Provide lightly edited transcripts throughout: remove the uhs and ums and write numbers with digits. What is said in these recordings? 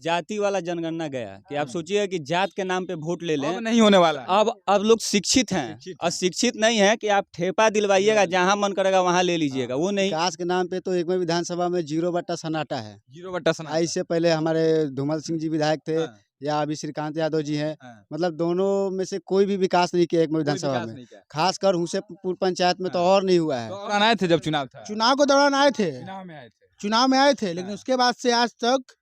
जाति वाला जनगणना गया कि आप सोचिए कि जात के नाम पे वोट ले लें। अब नहीं होने वाला है। अब लोग शिक्षित हैं और शिक्षित नहीं है कि आप ठेपा दिलवाइएगा, जहां मन करेगा वहां ले लीजिएगा, वो नहीं। विकास के नाम पे तो एक में विधानसभा में 0 सन्नाटा है। 0 सना। इससे पहले हमारे धूमल सिंह जी विधायक थे या अभी श्रीकांत यादव जी हैं, मतलब दोनों में से कोई भी विकास नहीं किया एक में विधानसभा में। खासकर हुसेपुर पंचायत में तो और नहीं हुआ है। दौरान आए थे जब चुनाव था, चुनाव के दौरान आए थे, चुनाव में आए थे, लेकिन उसके बाद से आज तक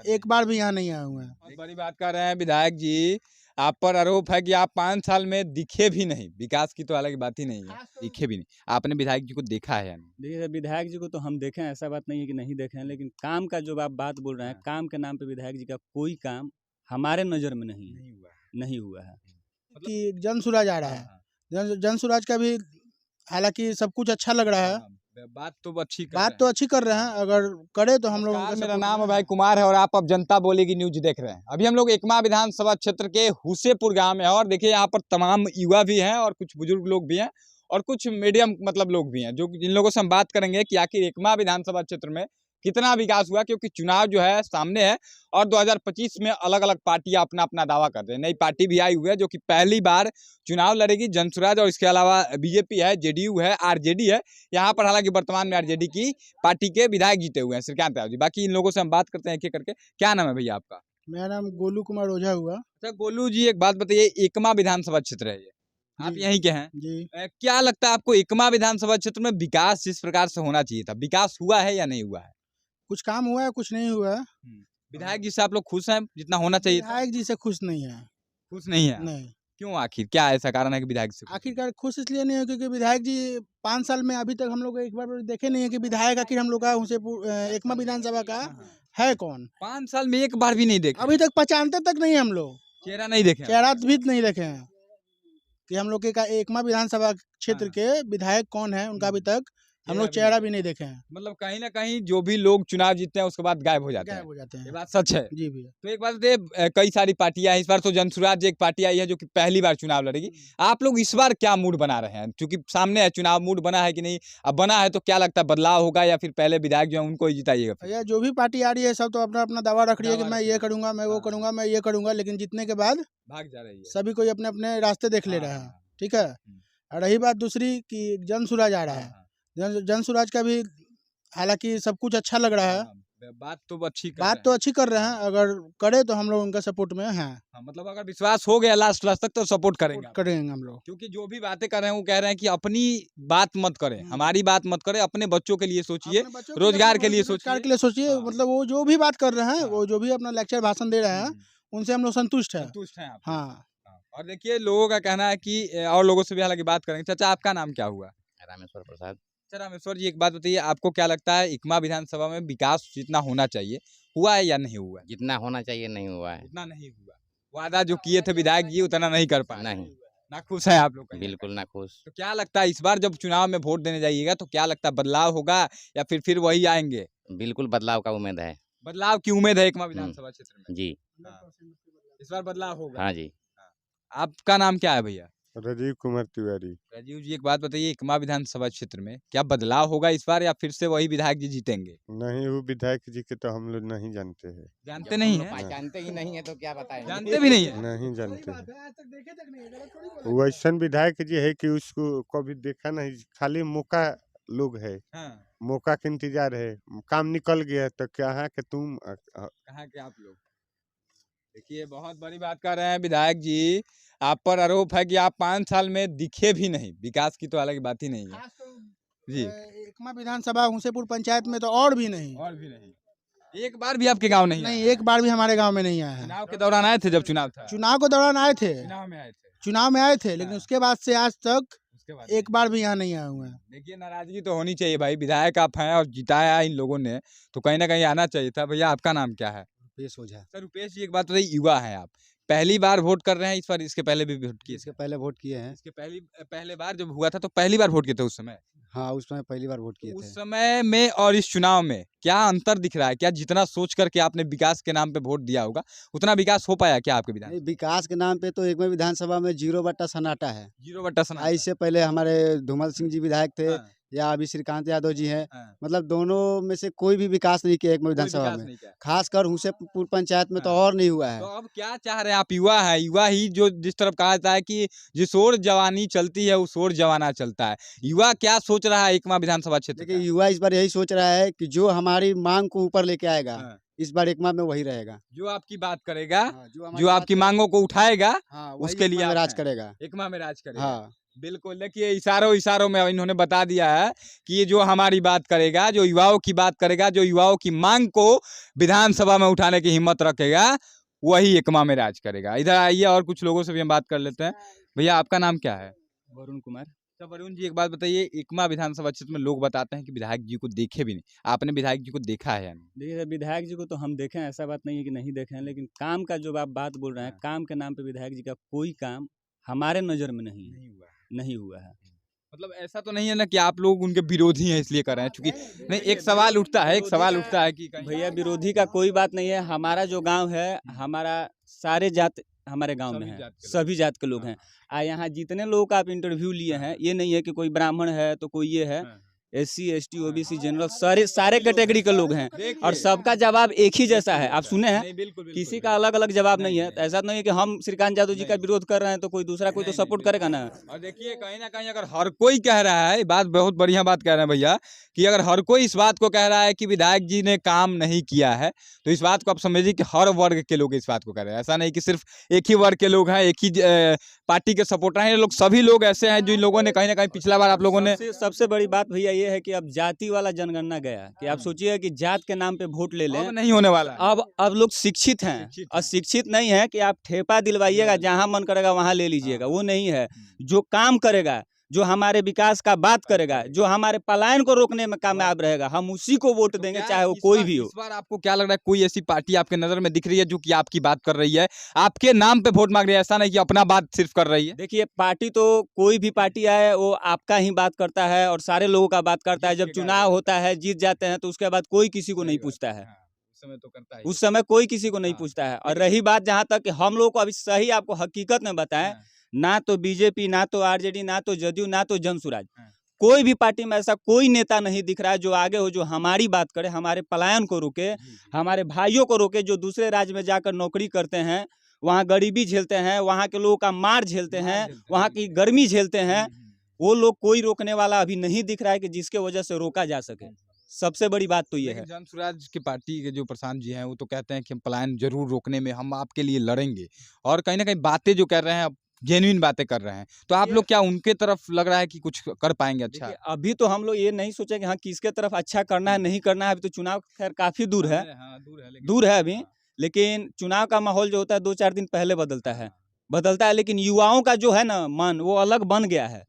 एक बार भी यहाँ नहीं आए हुए हैं। बहुत बड़ी बात कर रहे हैं विधायक जी। आप पर आरोप है कि आप 5 साल में दिखे भी नहीं। विकास की तो अलग बात ही नहीं है, दिखे भी नहीं। आपने विधायक जी को देखा है या नहीं? देखिए, विधायक जी को तो हम देखे हैं, ऐसा बात नहीं है कि नहीं देखे हैं, लेकिन काम का जो आप बात बोल रहे हैं, काम के नाम पे विधायक जी का कोई काम हमारे नज़र में नहीं हुआ है। कि जन सुराज आ रहा है, जन सुराज का भी हालांकि सब कुछ अच्छा लग रहा है, बात तो अच्छी कर रहे हैं। अगर करे तो हम लोग। मेरा नाम है भाई कुमार है और आप अब जनता बोलेगी न्यूज देख रहे हैं। अभी हम लोग एकमा विधानसभा क्षेत्र के हुसेपुर गांव में है और देखिए यहाँ पर तमाम युवा भी हैं और कुछ बुजुर्ग लोग भी हैं और कुछ मीडियम मतलब लोग भी हैं, जो जिन लोगों से हम बात करेंगे कि आखिर एकमा विधानसभा क्षेत्र में कितना विकास हुआ, क्योंकि चुनाव जो है सामने है और 2025 में अलग अलग पार्टियां अपना अपना दावा कर रहे हैं। नई पार्टी भी आई हुई है जो कि पहली बार चुनाव लड़ेगी, जनसुराज, और इसके अलावा बीजेपी है, जेडीयू है, आरजेडी है। यहाँ पर हालांकि वर्तमान में आरजेडी की पार्टी के विधायक जीते हुए हैं श्रीकांत यादव जी। बाकी इन लोगों से हम बात करते हैं एक एक करके। क्या नाम है भैया आपका? मेरा नाम गोलू कुमार ओझा हुआ। अच्छा गोलू जी, एक बात बताइए, एकमा विधानसभा क्षेत्र है ये, आप यहीं के हैं जी। क्या लगता है आपको एकमा विधानसभा क्षेत्र में विकास जिस प्रकार से होना चाहिए था, विकास हुआ है या नहीं हुआ है? कुछ काम हुआ है, कुछ नहीं हुआ है। विधायक जी से आप लोग खुश हैं जितना होना चाहिए था? विधायक जी से खुश नहीं है। खुश नहीं है? नहीं। क्यों, आखिर क्या ऐसा कारण है कि विधायक से? आखिरकार खुश इसलिए नहीं है क्योंकि विधायक जी 5 साल में अभी तक हम लोग एक बार देखे नहीं है कि विधायक आखिर हम लोग का एकमा विधानसभा का है कौन। 5 साल में एक बार भी नहीं देखे? अभी तक पहचानते तक नहीं हम लोग, चेहरा नहीं देखे? चेहरा भी नहीं देखे हैं कि हम लोग के एकमा विधानसभा क्षेत्र के विधायक कौन है, उनका अभी तक हम लोग चेहरा भी नहीं देखे हैं। मतलब कहीं ना कहीं जो भी लोग चुनाव जीतते हैं उसके बाद गायब हो जाते हैं। ये बात सच है जी भैया। तो एक बात बताइए, कई सारी पार्टियां हैं, इस बार तो जनसुराज एक पार्टी आई है जो कि पहली बार चुनाव लड़ेगी। आप लोग इस बार क्या मूड बना रहे हैं, क्योंकि सामने है चुनाव, मूड बना है कि नहीं? अब बना है तो क्या लगता है, बदलाव होगा या फिर पहले विधायक जो है उनको ही जिताइएगा? भैया जो भी पार्टी आ रही है सब तो अपना अपना दावा रख रही है कि मैं ये करूंगा, मैं वो करूंगा, मैं ये करूंगा, लेकिन जीतने के बाद भाग जा रही है। सभी कोई अपने अपने रास्ते देख ले रहे हैं। ठीक है। और रही बात दूसरी कि जन सुराज आ रहा है, जन सुराज का भी हालांकि सब कुछ अच्छा लग रहा है, बात तो अच्छी कर रहे हैं। अगर करे तो हम लोग उनका सपोर्ट में हैं। मतलब अगर विश्वास हो गया लास्ट तक तो सपोर्ट करेंगे हम लोग, क्योंकि जो भी बातें कर रहे हैं वो कह रहे हैं कि अपनी बात मत करें, हमारी बात मत करें, अपने बच्चों के लिए सोचिए, रोजगार के लिए सोचिए। मतलब वो जो भी बात कर रहे हैं, वो जो भी अपना लेक्चर भाषण दे रहे हैं, उनसे हम लोग संतुष्ट हैं। हाँ। और देखिए लोगों का कहना है कि और लोगों से भी हालांकि बात करेंगे। चाचा आपका नाम क्या हुआ? रामेश्वर प्रसाद। अच्छा रामेश्वर जी, एक बात बताइए, आपको क्या लगता है एकमा विधानसभा में विकास जितना होना चाहिए हुआ है या नहीं हुआ? जितना होना चाहिए नहीं हुआ है। उतना नहीं हुआ। वादा जो किए थे विधायक जी उतना नहीं कर पाए? नहीं। ना खुश हैं आप लोग? बिल्कुल ना खुश। तो क्या लगता है इस बार जब चुनाव में वोट देने जाइएगा तो क्या लगता है, बदलाव होगा या फिर वही आएंगे? बिल्कुल बदलाव का उम्मीद है। बदलाव की उम्मीद है एकमा विधानसभा क्षेत्र में? जी इस बार बदलाव होगा। हाँ जी। आपका नाम क्या है भैया? राजीव कुमार तिवारी। राजीव जी, एक बात बताइए, एकमा विधानसभा क्षेत्र में क्या बदलाव होगा इस बार या फिर से वही विधायक जी जीतेंगे? नहीं, वो विधायक जी के तो हम लोग नहीं जानते हैं। जानते नहीं है? जानते ही नहीं है तो क्या बताएं? जानते भी नहीं है? नहीं जानते हैं। वो ऐसा विधायक जी है कि उसको कभी देखा नहीं, खाली मौका लोग है। मौका का इंतजार है, काम निकल गया तो क्या है कि तुम कहाँ के आप लोग? देखिए बहुत बड़ी बात कर रहे हैं विधायक जी। आप पर आरोप है कि आप 5 साल में दिखे भी नहीं। विकास की तो अलग बात ही नहीं है जी। एकमा विधानसभा हुसेपुर पंचायत में तो और भी नहीं। एक बार भी आपके गांव नहीं? नहीं, एक बार भी हमारे गांव में नहीं आया है। चुनाव के दौरान आए थे जब चुनाव था? चुनाव के दौरान आए थे, चुनाव में आए थे, लेकिन उसके बाद से आज तक एक बार भी यहाँ नहीं आए हुए हैं। देखिए नाराजगी तो होनी चाहिए भाई, विधायक आप हैं और जिताया इन लोगों ने तो कहीं ना कहीं आना चाहिए था। भैया आपका नाम क्या है? रुपेश ओझा। सर रुपेश जी, एक बात बताइए, युवा हैं आप, पहली बार वोट कर रहे हैं इस बार? इसके पहले भी वोट किए? इसके पहले वोट किए हैं। इसके पहले बार जब हुआ था तो पहली बार वोट किए थे उस समय? हाँ, उस समय पहली बार वोट किए थे। उस समय में और इस चुनाव में क्या अंतर दिख रहा है? क्या जितना सोच करके आपने विकास के नाम पे वोट दिया होगा उतना विकास हो पाया क्या आपके विधान? विकास के नाम पे तो एक में विधानसभा में 0 सन्नाटा है। 0 सना। इससे पहले हमारे धूमल सिंह जी विधायक थे या अभी श्रीकांत यादव जी हैं, हाँ। मतलब दोनों में से कोई भी विकास नहीं किया एक विधानसभा में। खासकर हुसेपुर पंचायत में तो हाँ। और नहीं हुआ है। तो अब क्या चाह रहे हैं आप? युवा है, युवा ही जो जिस तरफ कहा जाता है कि जिस ओर जवानी चलती है उस ओर जवाना चलता है। युवा क्या सोच रहा है एकमा विधानसभा क्षेत्र देखिए का? युवा इस बार यही सोच रहा है कि जो हमारी मांग को ऊपर लेके आएगा, हाँ। इस बार एकमा में वही रहेगा। जो आपकी बात करेगा, हाँ, हमारी जो बात आपकी करेगा, मांगों को उठाएगा, हाँ, वही उसके लिए एकमा में आप राज हैं। करेगा। एकमा में राज करेगा। हाँ, बिल्कुल, देखिए इशारों में इन्होंने बता दिया है कि ये जो हमारी बात करेगा, जो युवाओं की बात करेगा, जो युवाओं की मांग को विधानसभा में उठाने की हिम्मत रखेगा, वही एकमा में राज करेगा। इधर आइए और कुछ लोगों से भी हम बात कर लेते हैं। भैया आपका नाम क्या है? वरुण कुमार। तो वरुण जी एक बात बताइए, एकमा विधानसभा क्षेत्र में लोग बताते हैं कि विधायक जी को देखे भी नहीं, आपने विधायक जी को देखा है या नहीं? देखिए विधायक जी को तो हम देखे हैं, ऐसा बात नहीं है कि नहीं देखे हैं, लेकिन काम का जो आप बात बोल रहे हैं, हाँ। काम के नाम पे विधायक जी का कोई काम हमारे नज़र में नहीं है, नहीं हुआ है। मतलब ऐसा तो नहीं है ना कि आप लोग उनके विरोधी हैं इसलिए कर रहे हैं, चूंकि नहीं एक सवाल उठता है कि भैया विरोधी का कोई बात नहीं है। हमारा जो गांव है, हमारा सारे जात हमारे गांव में सभी है, जात के लोग। सभी जात के लोग हैं। यहाँ जितने लोगों का आप इंटरव्यू लिए हैं, ये नहीं है कि कोई ब्राह्मण है तो कोई ये है, SC ST OBC जनरल सारे कैटेगरी के लोग हैं और सबका जवाब एक ही जैसा है। आप सुने हैं, किसी का अलग अलग जवाब नहीं है। तो ऐसा नहीं है कि हम श्रीकांत यादव जी का विरोध कर रहे हैं तो कोई दूसरा कोई तो सपोर्ट करेगा ना। और देखिए कहीं ना कहीं अगर हर कोई कह रहा है, बात बहुत बढ़िया बात कह रहे हैं भैया, कि अगर हर कोई इस बात को कह रहा है कि विधायक जी ने काम नहीं किया है, तो इस बात को आप समझिए कि हर वर्ग के लोग इस बात को कह रहे हैं। ऐसा नहीं कि सिर्फ एक ही वर्ग के लोग हैं, एक ही पार्टी के सपोर्टर हैं। ये लोग सभी लोग ऐसे हैं जिन लोगों ने कहीं ना कहीं पिछला बार आप लोगों ने सबसे बड़ी बात भैया ये है कि अब जाति वाला जनगणना गया कि आप सोचिए कि जात के नाम पे वोट ले लें, अब नहीं होने वाला है। अब लोग शिक्षित हैं और शिक्षित नहीं है कि आप ठेपा दिलवाइएगा, जहां मन करेगा वहां ले लीजिएगा, वो नहीं है। जो काम करेगा, जो हमारे विकास का बात करेगा, जो हमारे पलायन को रोकने में कामयाब रहेगा, हम उसी को वोट देंगे, चाहे वो कोई भी हो। इस बार आपको क्या लग रहा है, कोई ऐसी पार्टी आपके नजर में दिख रही है जो कि आपकी बात कर रही है, आपके नाम पे वोट मांग रही है, ऐसा नहीं कि अपना बात सिर्फ कर रही है? देखिए पार्टी तो कोई भी पार्टी आए वो आपका ही बात करता है और सारे लोगों का बात करता है। जब चुनाव होता है, जीत जाते हैं, तो उसके बाद कोई किसी को नहीं पूछता है। उस समय कोई किसी को नहीं पूछता है। और रही बात जहाँ तक कि हम लोग को अभी सही आपको हकीकत में बताएं, ना तो बीजेपी, ना तो RJD, ना तो जदयू, ना तो जनसुराज, कोई भी पार्टी में ऐसा कोई नेता नहीं दिख रहा है जो आगे हो, जो हमारी बात करे, हमारे पलायन को रोके, हमारे भाइयों को रोके, जो दूसरे राज्य में जाकर नौकरी करते हैं, वहाँ गरीबी झेलते हैं, वहाँ के लोगों का मार झेलते हैं, वहाँ की गर्मी झेलते हैं। वो लोग कोई रोकने वाला अभी नहीं दिख रहा है कि जिसके वजह से रोका जा सके। सबसे बड़ी बात तो ये है। जनसुराज की पार्टी के जो प्रशांत जी हैं वो तो कहते हैं कि हम पलायन जरूर रोकने में हम आपके लिए लड़ेंगे, और कहीं ना कहीं बातें जो कर रहे हैं जेन्युइन बातें कर रहे हैं। तो आप लोग क्या उनके तरफ लग रहा है कि कुछ कर पाएंगे अच्छा? अभी तो हम लोग ये नहीं सोचे कि हाँ किसके तरफ अच्छा करना है, नहीं करना है। अभी तो चुनाव खैर काफी दूर है, दूर है अभी, लेकिन चुनाव का माहौल जो होता है 2-4 दिन पहले बदलता है। लेकिन युवाओं का जो है ना मन, वो अलग बन गया है,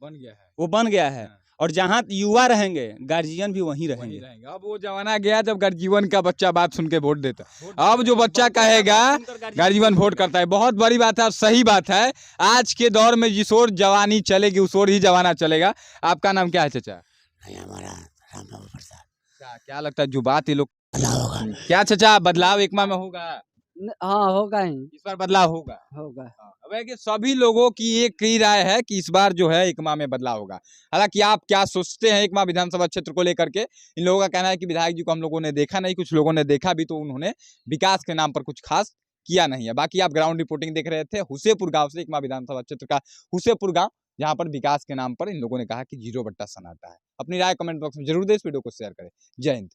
वो बन गया है। और जहाँ युवा रहेंगे, गार्जियन भी वहीं रहेंगे। अब वो जमाना गया जब गार्जियन का बच्चा बात सुन के वोट देता। अब जो बच्चा कहेगा गार्जियन वोट करता है। बहुत बड़ी बात है और सही बात है। आज के दौर में जिस ओर जवानी चलेगी उस ओर ही जमाना चलेगा। आपका नाम क्या है चाचा? हमारा राम बाबू प्रसाद। क्या लगता है जो बात ये लोग क्या चाचा, बदलाव एकमा में होगा? हाँ होगा ही, इस बार बदलाव होगा। अब है कि सभी लोगों की एक ही राय है कि इस बार जो है एकमा में बदलाव होगा। हालांकि आप क्या सोचते हैं एकमा विधानसभा क्षेत्र को लेकर के? इन लोगों का कहना है कि विधायक जी को हम लोगों ने देखा नहीं, कुछ लोगों ने देखा भी तो उन्होंने विकास के नाम पर कुछ खास किया नहीं है। बाकी आप ग्राउंड रिपोर्टिंग देख रहे थे हुसेपुर गाँव से, एकमा विधानसभा क्षेत्र का हुसेपुर गाँव, जहाँ पर विकास के नाम पर इन लोगों ने कहा कि 0 बट्टा सन्नाटा है। अपनी राय कमेंट बॉक्स में जरूर दें, इस वीडियो को शेयर करें। जय हिंद।